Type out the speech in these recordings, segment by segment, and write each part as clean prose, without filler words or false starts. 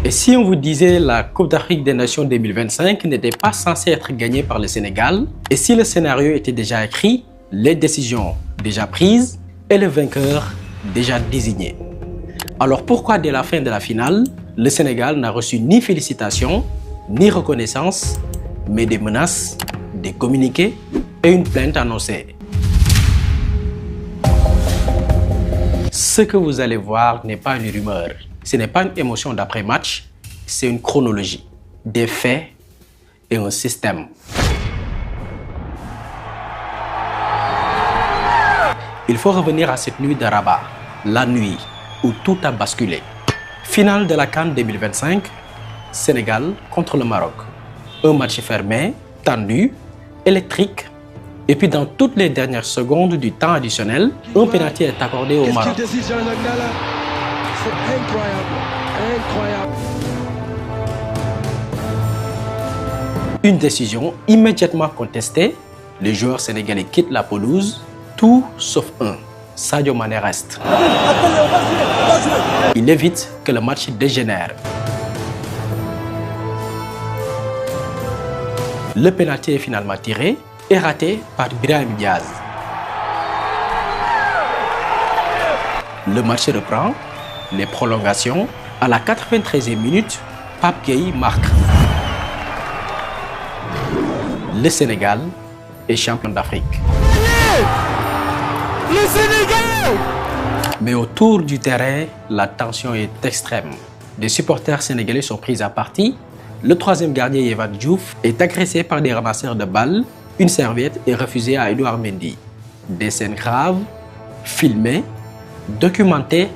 Et si on vous disait la Coupe d'Afrique des Nations 2025 n'était pas censée être gagnée par le Sénégal, et si le scénario était déjà écrit, les décisions déjà prises et le vainqueur déjà désigné? Alors pourquoi dès la fin de la finale, le Sénégal n'a reçu ni félicitations, ni reconnaissance, mais des menaces, des communiqués et une plainte annoncée? Ce que vous allez voir n'est pas une rumeur. Ce n'est pas une émotion d'après-match, c'est une chronologie, des faits et un système. Il faut revenir à cette nuit de Rabat, la nuit où tout a basculé. Finale de la CAN 2025, Sénégal contre le Maroc. Un match fermé, tendu, électrique. Et puis dans toutes les dernières secondes du temps additionnel, un pénalty est accordé au Maroc. C'est incroyable. Une décision immédiatement contestée. Les joueurs sénégalais quittent la pelouse, tout sauf un. Sadio Mané reste. Il évite que le match dégénère. Le pénalty est finalement tiré et raté par Brahim Diaz. Le match reprend, les prolongations. À la 93e minute, Pape Gueye marque. Le Sénégal est champion d'Afrique. Le Sénégal! Mais autour du terrain, la tension est extrême. Des supporters sénégalais sont pris à partie. Le troisième gardien, Yehvan Diouf, est agressé par des ramasseurs de balles. Une serviette est refusée à Edouard Mendy. Des scènes graves, filmées, documentées.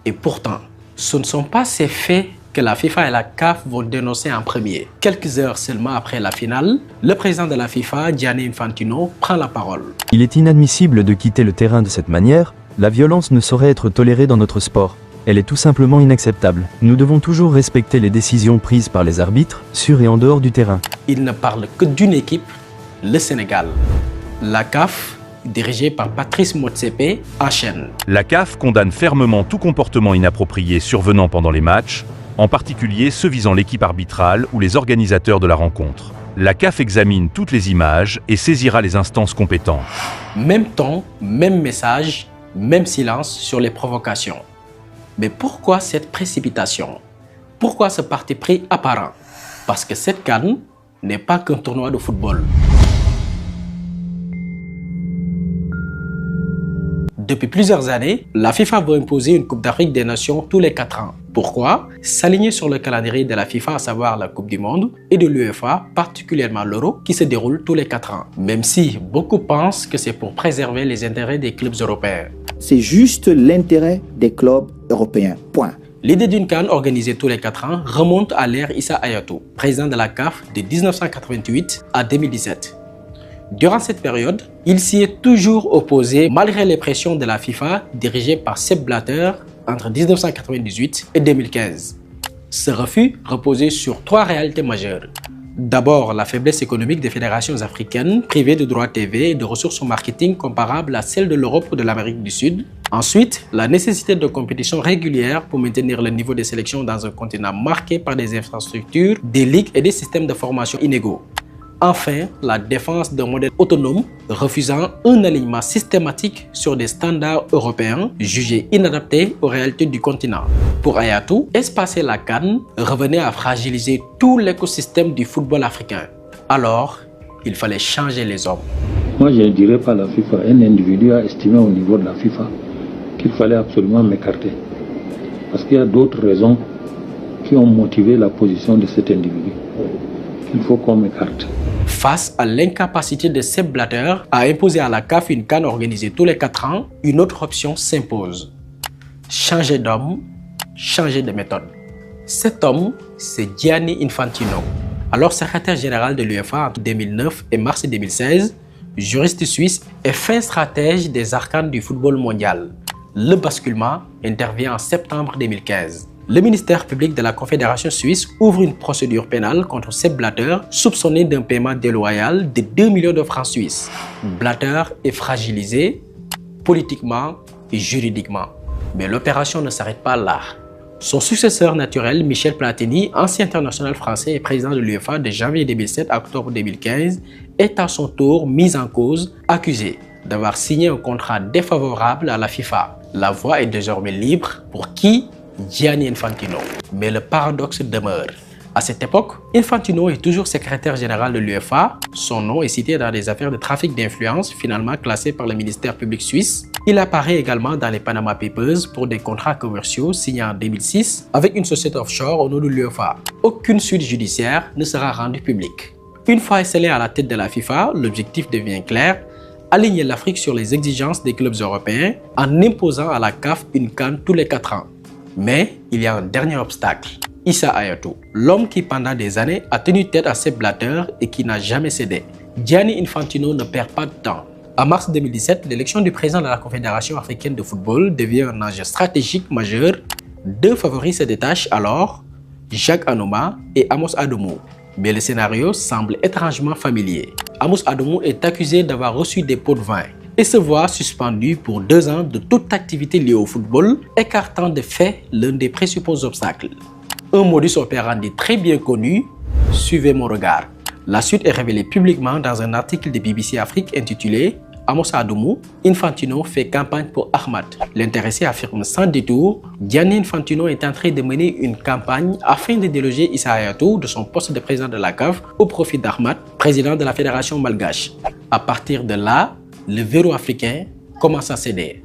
Et pourtant, ce ne sont pas ces faits que la FIFA et la CAF vont dénoncer en premier. Quelques heures seulement après la finale, le président de la FIFA, Gianni Infantino, prend la parole. Il est inadmissible de quitter le terrain de cette manière. La violence ne saurait être tolérée dans notre sport. Elle est tout simplement inacceptable. Nous devons toujours respecter les décisions prises par les arbitres, sur et en dehors du terrain. Il ne parle que d'une équipe, le Sénégal. La CAF, dirigée par Patrice Motsepe, enchaîne. La CAF condamne fermement tout comportement inapproprié survenant pendant les matchs, en particulier ceux visant l'équipe arbitrale ou les organisateurs de la rencontre. La CAF examine toutes les images et saisira les instances compétentes. Même ton, même message, même silence sur les provocations. Mais pourquoi cette précipitation? Pourquoi ce parti pris apparent? Parce que cette CAN n'est pas qu'un tournoi de football. Depuis plusieurs années, la FIFA veut imposer une Coupe d'Afrique des Nations tous les 4 ans. Pourquoi? S'aligner sur le calendrier de la FIFA, à savoir la Coupe du Monde, et de l'UEFA, particulièrement l'Euro, qui se déroule tous les 4 ans. Même si beaucoup pensent que c'est pour préserver les intérêts des clubs européens. C'est juste l'intérêt des clubs européens. Point. L'idée d'une CAN organisée tous les 4 ans remonte à l'ère Issa Hayatou, président de la CAF de 1988 à 2017. Durant cette période, il s'y est toujours opposé malgré les pressions de la FIFA dirigée par Sepp Blatter entre 1998 et 2015. Ce refus reposait sur 3 réalités majeures. D'abord, la faiblesse économique des fédérations africaines privées de droits TV et de ressources au marketing comparables à celles de l'Europe ou de l'Amérique du Sud. Ensuite, la nécessité de compétitions régulières pour maintenir le niveau des sélections dans un continent marqué par des infrastructures, des ligues et des systèmes de formation inégaux. Enfin, la défense d'un modèle autonome refusant un alignement systématique sur des standards européens jugés inadaptés aux réalités du continent. Pour Hayatou, espacer la CAN revenait à fragiliser tout l'écosystème du football africain. Alors, il fallait changer les hommes. Moi, je ne dirais pas la FIFA. Un individu a estimé au niveau de la FIFA qu'il fallait absolument m'écarter. Parce qu'il y a d'autres raisons qui ont motivé la position de cet individu. Il faut qu'on m'écarte. Face à l'incapacité de Sepp Blatter à imposer à la CAF une CAN organisée tous les 4 ans, une autre option s'impose. Changer d'homme, changer de méthode. Cet homme, c'est Gianni Infantino. Alors secrétaire général de l'UEFA entre 2009 et mars 2016, juriste suisse et fin stratège des arcanes du football mondial. Le basculement intervient en septembre 2015. Le ministère public de la Confédération suisse ouvre une procédure pénale contre Sepp Blatter, soupçonné d'un paiement déloyal de 2 millions de francs suisses. Blatter est fragilisé politiquement et juridiquement. Mais l'opération ne s'arrête pas là. Son successeur naturel, Michel Platini, ancien international français et président de l'UEFA de janvier 2007 à octobre 2015, est à son tour mis en cause, accusé d'avoir signé un contrat défavorable à la FIFA. La voie est désormais libre pour qui? Gianni Infantino. Mais le paradoxe demeure. À cette époque, Infantino est toujours secrétaire général de l'UEFA. Son nom est cité dans des affaires de trafic d'influence finalement classées par le ministère public suisse. Il apparaît également dans les Panama Papers pour des contrats commerciaux signés en 2006 avec une société offshore au nom de l'UEFA. Aucune suite judiciaire ne sera rendue publique. Une fois installé à la tête de la FIFA, l'objectif devient clair: aligner l'Afrique sur les exigences des clubs européens en imposant à la CAF une CAN tous les 4 ans. Mais il y a un dernier obstacle. Issa Hayatou, l'homme qui pendant des années a tenu tête à Sepp Blatter et qui n'a jamais cédé. Gianni Infantino ne perd pas de temps. En mars 2017, l'élection du président de la Confédération africaine de football devient un enjeu stratégique majeur. Deux favoris se détachent alors, Jacques Anouma et Amos Adomou. Mais le scénario semble étrangement familier. Amos Adomou est accusé d'avoir reçu des pots de vin et se voit suspendu pour 2 ans de toute activité liée au football, écartant de fait l'un des principaux obstacles. Un modus operandi très bien connu, suivez mon regard. La suite est révélée publiquement dans un article de BBC Afrique intitulé Amos Adomou, Infantino fait campagne pour Ahmad. L'intéressé affirme sans détour, Gianni Infantino est en train de mener une campagne afin de déloger Issa Hayatou de son poste de président de la CAF au profit d'Ahmad, président de la fédération malgache. À partir de là, le verrou africain commence à céder.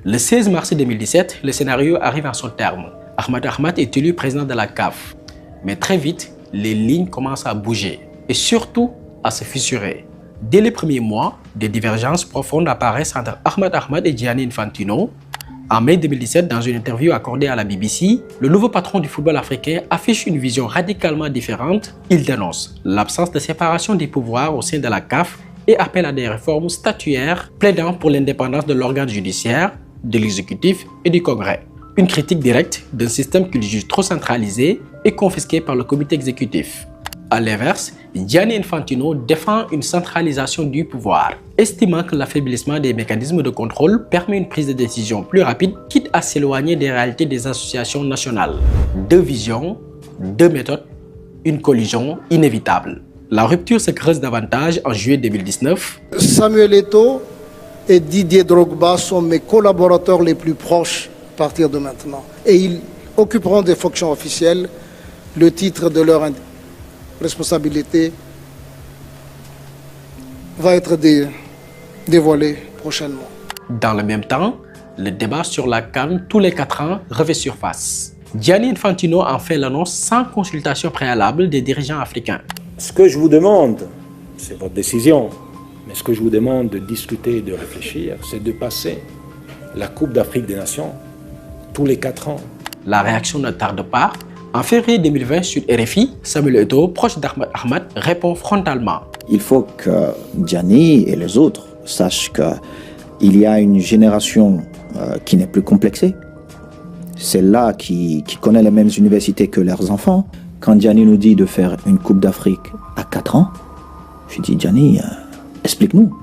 Le 16 mars 2017, le scénario arrive à son terme. Ahmad est élu président de la CAF. Mais très vite, les lignes commencent à bouger et surtout à se fissurer. Dès les premiers mois, des divergences profondes apparaissent entre Ahmad et Gianni Infantino. En mai 2017, dans une interview accordée à la BBC, le nouveau patron du football africain affiche une vision radicalement différente. Il dénonce l'absence de séparation des pouvoirs au sein de la CAF et appelle à des réformes statutaires plaidant pour l'indépendance de l'organe judiciaire, de l'exécutif et du Congrès. Une critique directe d'un système qu'il juge trop centralisé et confisqué par le comité exécutif. A l'inverse, Gianni Infantino défend une centralisation du pouvoir, estimant que l'affaiblissement des mécanismes de contrôle permet une prise de décision plus rapide, quitte à s'éloigner des réalités des associations nationales. Deux visions, deux méthodes, une collision inévitable. La rupture se creuse davantage en juillet 2019. Samuel Eto'o et Didier Drogba sont mes collaborateurs les plus proches à partir de maintenant. Et ils occuperont des fonctions officielles. Le titre de leur responsabilité va être dévoilé prochainement. Dans le même temps, le débat sur la CAN tous les 4 ans refait surface. Gianni Infantino en fait l'annonce sans consultation préalable des dirigeants africains. Ce que je vous demande, c'est votre décision, mais ce que je vous demande de discuter et de réfléchir, c'est de passer la Coupe d'Afrique des Nations tous les 4 ans. La réaction ne tarde pas. En février 2020, sur RFI, Samuel Eto'o, proche d'Ahmad, répond frontalement. Il faut que Gianni et les autres sachent qu'il y a une génération qui n'est plus complexée. Celle-là qui connaît les mêmes universités que leurs enfants. Quand Gianni nous dit de faire une Coupe d'Afrique à 4 ans, je dis Gianni, explique-nous.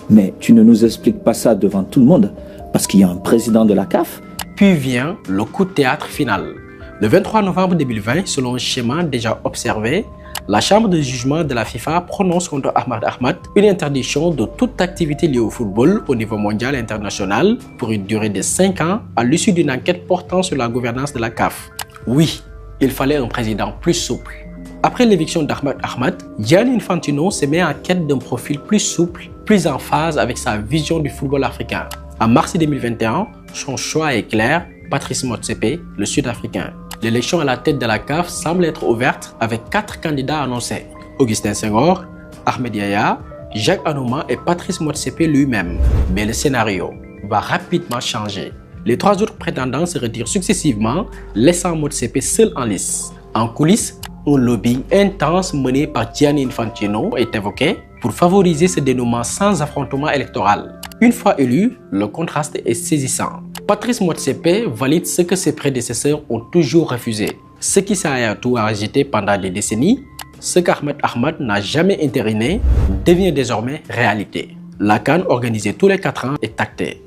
Mais tu ne nous expliques pas ça devant tout le monde parce qu'il y a un président de la CAF. Puis vient le coup de théâtre final. Le 23 novembre 2020, selon un schéma déjà observé, la Chambre de jugement de la FIFA prononce contre Ahmad une interdiction de toute activité liée au football au niveau mondial et international pour une durée de 5 ans à l'issue d'une enquête portant sur la gouvernance de la CAF. Oui, il fallait un président plus souple. Après l'éviction d'Ahmad, Gianni Infantino se met en quête d'un profil plus souple, plus en phase avec sa vision du football africain. En mars 2021, son choix est clair, Patrice Motsepe, le Sud-Africain. L'élection à la tête de la CAF semble être ouverte avec 4 candidats annoncés. Augustin Senghor, Ahmed Yahya, Jacques Anouma et Patrice Motsepe lui-même. Mais le scénario va rapidement changer. Les 3 autres prétendants se retirent successivement, laissant Motsepe seul en lice. En coulisses, un lobbying intense mené par Gianni Infantino est évoqué pour favoriser ce dénouement sans affrontement électoral. Une fois élu, le contraste est saisissant. Patrice Motsepe valide ce que ses prédécesseurs ont toujours refusé. Ce qu'Issa Hayatou a agité pendant des décennies, ce qu'Ahmad n'a jamais entériné, devient désormais réalité. La CAN organisée tous les 4 ans est actée.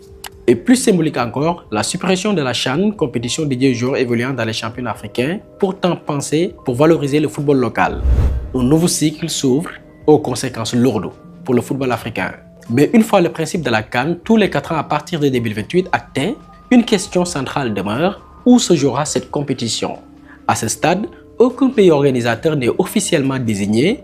Et plus symbolique encore, la suppression de la CHAN, compétition dédiée aux joueurs évoluant dans les championnats africains, pourtant pensée pour valoriser le football local. Un nouveau cycle s'ouvre aux conséquences lourdes pour le football africain. Mais une fois le principe de la CAN, tous les 4 ans à partir de 2028 acté, une question centrale demeure: où se jouera cette compétition? À ce stade, aucun pays organisateur n'est officiellement désigné,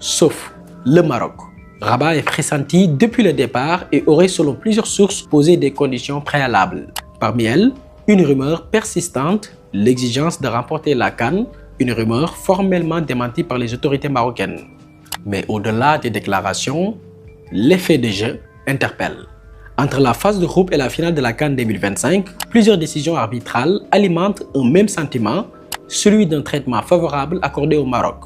sauf le Maroc. Rabat est pressenti depuis le départ et aurait, selon plusieurs sources, posé des conditions préalables. Parmi elles, une rumeur persistante, l'exigence de remporter la CAN, une rumeur formellement démentie par les autorités marocaines. Mais au-delà des déclarations, l'effet de jeu interpelle. Entre la phase de groupe et la finale de la CAN 2025, plusieurs décisions arbitrales alimentent un même sentiment, celui d'un traitement favorable accordé au Maroc.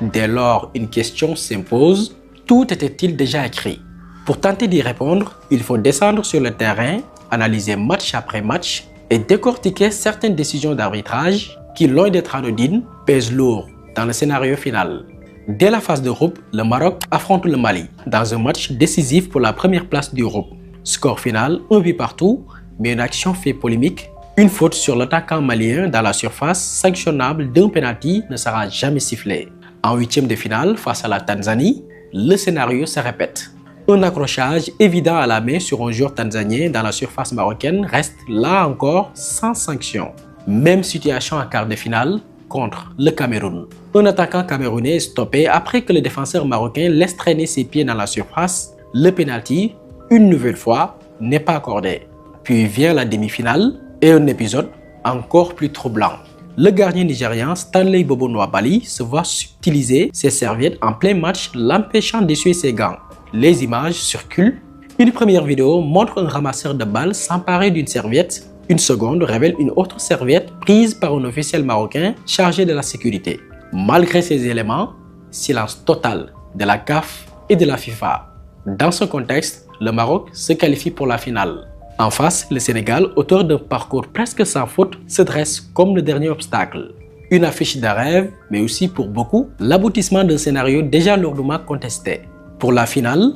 Dès lors, une question s'impose: tout était-il déjà écrit? Pour tenter d'y répondre, il faut descendre sur le terrain, analyser match après match et décortiquer certaines décisions d'arbitrage qui, loin d'être anodines, pèsent lourd dans le scénario final. Dès la phase de groupe, le Maroc affronte le Mali dans un match décisif pour la première place du groupe. Score final, 1 but partout, mais une action fait polémique. Une faute sur l'attaquant malien dans la surface sanctionnable d'un penalty ne sera jamais sifflée. En huitième de finale, face à la Tanzanie, le scénario se répète. Un accrochage évident à la main sur un joueur tanzanien dans la surface marocaine reste là encore sans sanction. Même situation en quart de finale contre le Cameroun. Un attaquant camerounais est stoppé après que le défenseur marocain laisse traîner ses pieds dans la surface. Le penalty, une nouvelle fois, n'est pas accordé. Puis vient la demi-finale et un épisode encore plus troublant. Le gardien nigérian Stanley Bobo Nwabali se voit subtiliser ses serviettes en plein match, l'empêchant d'essuyer ses gants. Les images circulent. Une première vidéo montre un ramasseur de balles s'emparer d'une serviette. Une seconde révèle une autre serviette prise par un officiel marocain chargé de la sécurité. Malgré ces éléments, silence total de la CAF et de la FIFA. Dans ce contexte, le Maroc se qualifie pour la finale. En face, le Sénégal, auteur d'un parcours presque sans faute, se dresse comme le dernier obstacle. Une affiche de rêve, mais aussi pour beaucoup, l'aboutissement d'un scénario déjà lourdement contesté. Pour la finale,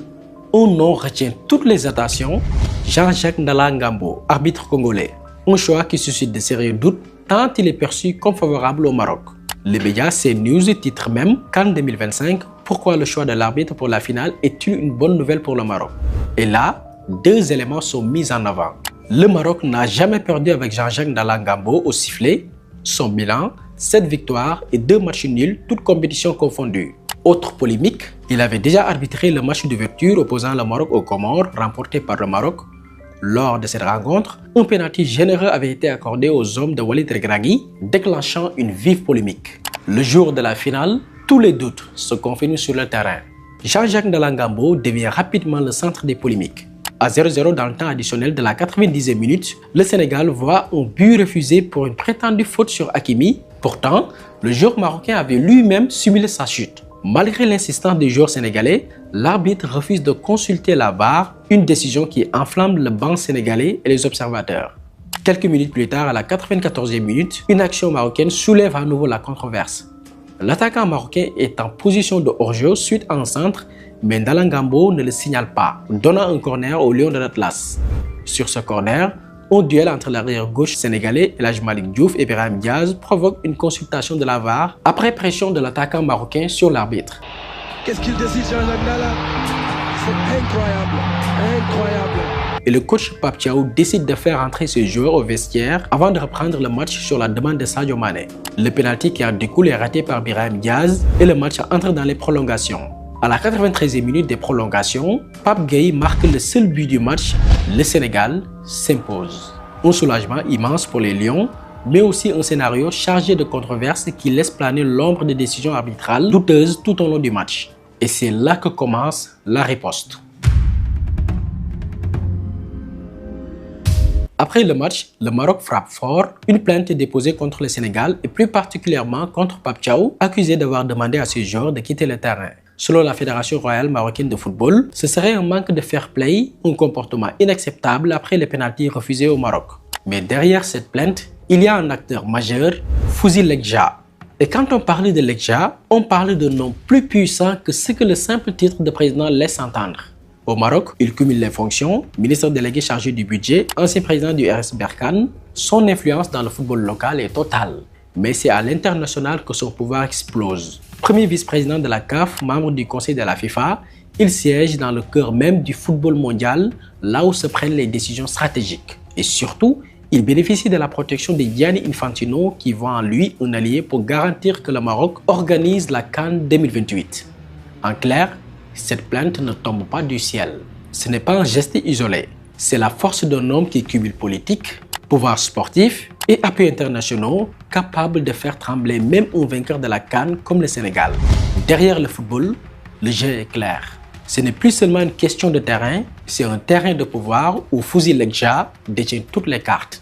un nom retient toutes les attentions: Jean-Jacques Ndala Ngambo, arbitre congolais. Un choix qui suscite de sérieux doutes tant il est perçu comme favorable au Maroc. Le média CNews titre même CAN 2025, pourquoi le choix de l'arbitre pour la finale est-il une bonne nouvelle pour le Maroc? Et là, deux éléments sont mis en avant. Le Maroc n'a jamais perdu avec Jean-Jacques Ndala Ngambo au sifflet. Son bilan, 7 victoires et 2 matchs nuls, toutes compétitions confondues. Autre polémique, il avait déjà arbitré le match d'ouverture opposant le Maroc aux Comores, remporté par le Maroc. Lors de cette rencontre, un pénalty généreux avait été accordé aux hommes de Walid Regragui, déclenchant une vive polémique. Le jour de la finale, tous les doutes se confirment sur le terrain. Jean-Jacques Ndala Ngambo devient rapidement le centre des polémiques. À 0-0 dans le temps additionnel de la 90e minute, le Sénégal voit un but refusé pour une prétendue faute sur Hakimi. Pourtant, le joueur marocain avait lui-même simulé sa chute. Malgré l'insistance des joueurs sénégalais, l'arbitre refuse de consulter la VAR, une décision qui enflamme le banc sénégalais et les observateurs. Quelques minutes plus tard, à la 94e minute, une action marocaine soulève à nouveau la controverse. L'attaquant marocain est en position de hors-jeu suite à un centre, mais Ndala Ngambo ne le signale pas, donnant un corner au Lion de l'Atlas. Sur ce corner, un duel entre l'arrière gauche sénégalais El Malick Diouf et Brahim Diaz provoque une consultation de la VAR après pression de l'attaquant marocain sur l'arbitre. Qu'est-ce qu'il décide, Jean-Jacques Ndala? C'est incroyable, incroyable. Et le coach Pape Thiaw décide de faire entrer ses joueurs au vestiaire avant de reprendre le match sur la demande de Sadio Mané. Le pénalty qui en découle est raté par Brahim Diaz et le match entre dans les prolongations. À la 93e minute des prolongations, Pape Gueye marque le seul but du match. Le Sénégal s'impose. Un soulagement immense pour les Lions, mais aussi un scénario chargé de controverses qui laisse planer l'ombre de décisions arbitrales douteuses tout au long du match. Et c'est là que commence la riposte. Après le match, le Maroc frappe fort. Une plainte est déposée contre le Sénégal et plus particulièrement contre Pape Thiaw, accusé d'avoir demandé à ses joueurs de quitter le terrain. Selon la Fédération royale marocaine de football, ce serait un manque de fair play, un comportement inacceptable après les pénaltys refusés au Maroc. Mais derrière cette plainte, il y a un acteur majeur, Fouzi Lekja. Et quand on parle de Lekja, on parle d'un nom plus puissant que ce que le simple titre de président laisse entendre. Au Maroc, il cumule les fonctions, ministre délégué chargé du budget, ancien président du RS Berkane. Son influence dans le football local est totale. Mais c'est à l'international que son pouvoir explose. Premier vice-président de la CAF, membre du conseil de la FIFA, il siège dans le cœur même du football mondial, là où se prennent les décisions stratégiques. Et surtout, il bénéficie de la protection de Gianni Infantino qui voit en lui un allié pour garantir que le Maroc organise la CAN 2028. En clair, cette plainte ne tombe pas du ciel. Ce n'est pas un geste isolé. C'est la force d'un homme qui cumule politique, pouvoir sportif et appuis internationaux capables de faire trembler même un vainqueur de la CAN comme le Sénégal. Derrière le football, le jeu est clair. Ce n'est plus seulement une question de terrain, c'est un terrain de pouvoir où Fouzi Lekja détient toutes les cartes.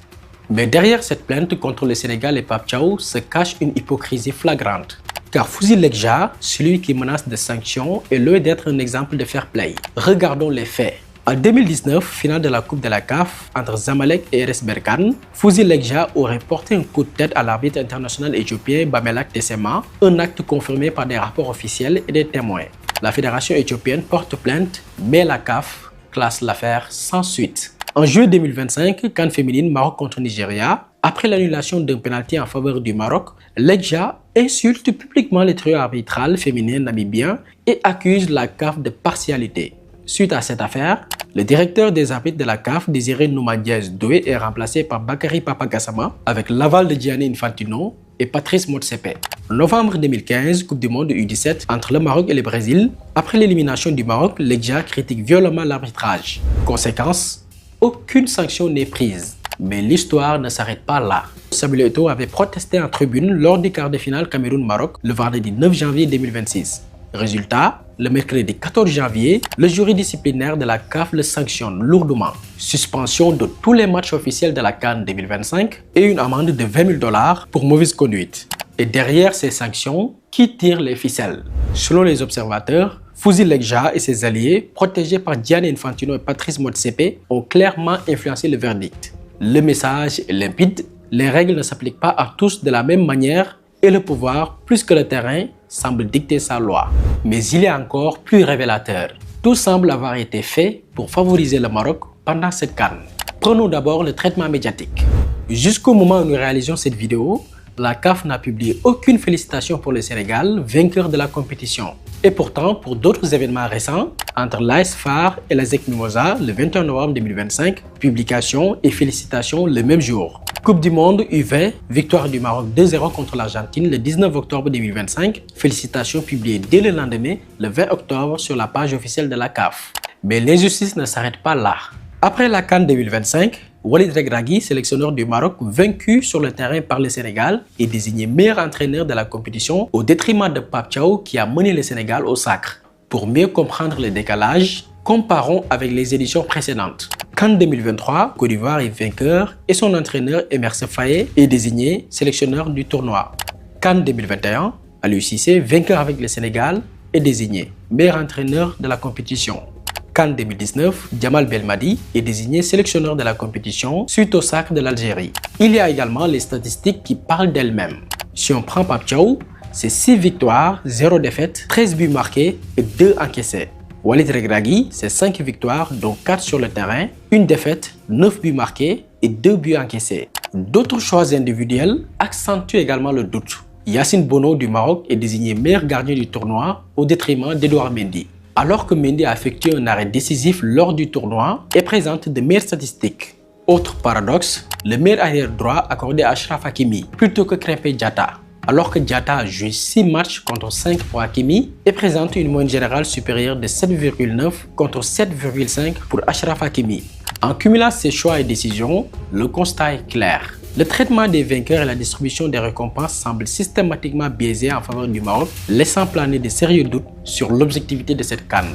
Mais derrière cette plainte contre le Sénégal et Pape Thiaw se cache une hypocrisie flagrante. Car Fouzi Lekja, celui qui menace de sanctions, est loin d'être un exemple de fair play. Regardons les faits. En 2019, finale de la Coupe de la CAF entre Zamalek et RS Berkane, Fouzi Lekja aurait porté un coup de tête à l'arbitre international éthiopien Bamelak Tessema, un acte confirmé par des rapports officiels et des témoins. La fédération éthiopienne porte plainte, mais la CAF classe l'affaire sans suite. En juillet 2025, CAN féminine Maroc contre Nigeria, après l'annulation d'un pénalty en faveur du Maroc, Lekja insulte publiquement le trio arbitral féminin namibien et accuse la CAF de partialité. Suite à cette affaire, le directeur des arbitres de la CAF, Désiré Noumadiès Doué, est remplacé par Bakary Papagassama avec l'aval de Gianni Infantino et Patrice Motsepe. En novembre 2015, Coupe du Monde U17 entre le Maroc et le Brésil, après l'élimination du Maroc, Lekja critique violemment l'arbitrage. Conséquence, aucune sanction n'est prise. Mais l'histoire ne s'arrête pas là. Samuel Eto'o avait protesté en tribune lors du quart de finale Cameroun-Maroc le vendredi 9 janvier 2026. Résultat, le mercredi 14 janvier, le jury disciplinaire de la CAF le sanctionne lourdement. Suspension de tous les matchs officiels de la CAN 2025 et une amende de 20 000 $ pour mauvaise conduite. Et derrière ces sanctions, qui tire les ficelles? Selon les observateurs, Fouzi Lekja et ses alliés, protégés par Gianni Infantino et Patrice Motsepe, ont clairement influencé le verdict. Le message est limpide, les règles ne s'appliquent pas à tous de la même manière et le pouvoir, plus que le terrain, semble dicter sa loi. Mais il est encore plus révélateur. Tout semble avoir été fait pour favoriser le Maroc pendant cette CAN. Prenons d'abord le traitement médiatique. Jusqu'au moment où nous réalisons cette vidéo, la CAF n'a publié aucune félicitation pour le Sénégal, vainqueur de la compétition. Et pourtant, pour d'autres événements récents, entre l'AS FAR et la ZEC Mimosa, le 21 novembre 2025, publication et félicitations le même jour. Coupe du Monde U20, victoire du Maroc 2-0 contre l'Argentine le 19 octobre 2025, félicitations publiées dès le lendemain, le 20 octobre, sur la page officielle de la CAF. Mais l'injustice ne s'arrête pas là. Après la CAN 2025, Walid Regragui, sélectionneur du Maroc, vaincu sur le terrain par le Sénégal, est désigné meilleur entraîneur de la compétition au détriment de Pape Thiaw qui a mené le Sénégal au sacre. Pour mieux comprendre le décalage, comparons avec les éditions précédentes. CAN 2023, Côte d'Ivoire est vainqueur et son entraîneur Emerse Faé est désigné sélectionneur du tournoi. CAN 2021, Aliou Cissé, vainqueur avec le Sénégal, est désigné meilleur entraîneur de la compétition. CAN 2019, Djamal Belmadi est désigné sélectionneur de la compétition suite au sacre de l'Algérie. Il y a également les statistiques qui parlent d'elles-mêmes. Si on prend Pape Thiaw, c'est 6 victoires, 0 défaites, 13 buts marqués et 2 encaissés. Walid Regragui, c'est 5 victoires, dont 4 sur le terrain, 1 défaite, 9 buts marqués et 2 buts encaissés. D'autres choix individuels accentuent également le doute. Yacine Bono du Maroc est désigné meilleur gardien du tournoi au détriment d'Edouard Mendy. Alors que Mendy a effectué un arrêt décisif lors du tournoi et présente de meilleures statistiques. Autre paradoxe, le meilleur arrière droit accordé à Achraf Hakimi plutôt que Krépin Diatta. Alors que Diatta a joué 6 matchs contre 5 pour Hakimi et présente une moyenne générale supérieure de 7,9 contre 7,5 pour Achraf Hakimi. En cumulant ces choix et décisions, le constat est clair. Le traitement des vainqueurs et la distribution des récompenses semblent systématiquement biaisés en faveur du Maroc, laissant planer de sérieux doutes sur l'objectivité de cette CAN.